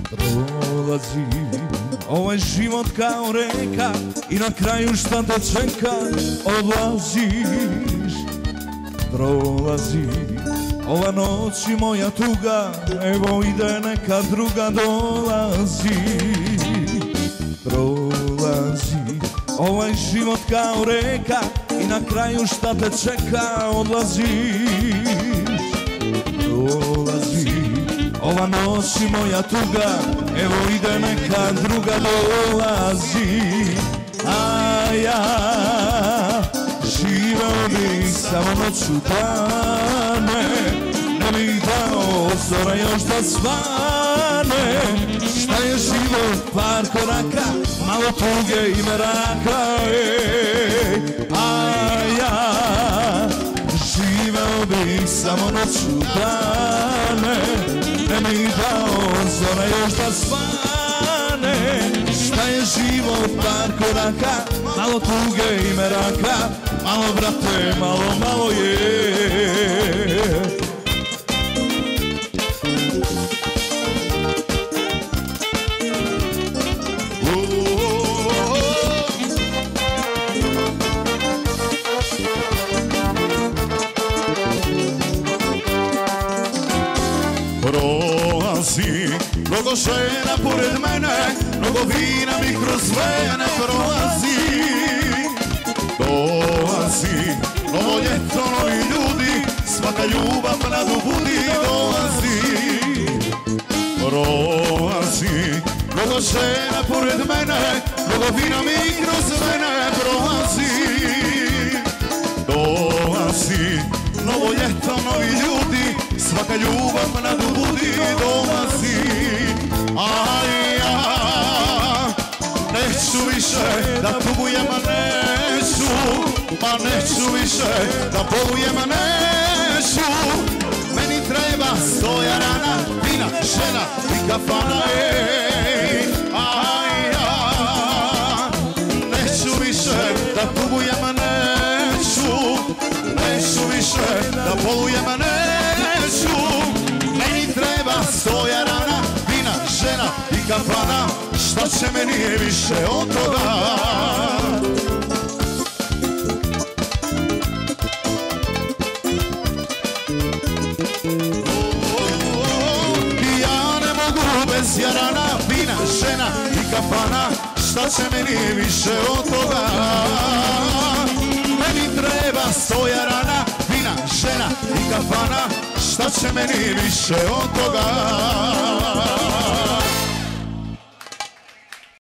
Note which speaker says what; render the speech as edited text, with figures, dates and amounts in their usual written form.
Speaker 1: Prolazi ovaj život kao reka i na kraju šta te čeka, odlaziš. Prolazi ova noć i moja tuga, evo ide neka druga dolazi. Prolazi ovaj život kao reka i na kraju šta te čeka, odlaziš. Prolazi ova noć i moja tuga, evo ide neka druga dolazi. A ja živeo bih samo noću dane, ne bih dao zora još da svane. Šta je život, par koraka, malo tuge i meraka. A ja živeo bih samo noću dane, ne bih dao zora još da svane. Šta je život, par koraka, malo tuge i meraka. Malo brate, malo je.
Speaker 2: Prolazi mnogo žena pored mene, mnogo vina mi kroz vene prolazi. Dolazi novo ljeto, novi ljudi, svaka ljubav mladu budi. Dolazi, prolazi mnogo žena pored mene, mnogo vina mi kroz vene prolazi. Dolazi novo ljeto, novi ljudi, svaka ljubav mladu budi. Dolazi, a ja neću više da tugujem, neću, ma neću više da bolujem, neću. Meni treba 100 jarana, vina, žena i kafana, a ja neću više da tugujem, neću, neću više da bolujem, neću. Meni treba 100 jarana, vina, žena i kafana, šta će meni je više od toga. Ja ne mogu bez jarana, vina, žena i kafana, šta će meni više od toga. Meni treba 100 jarana, vina, žena i kafana, šta će meni više od toga.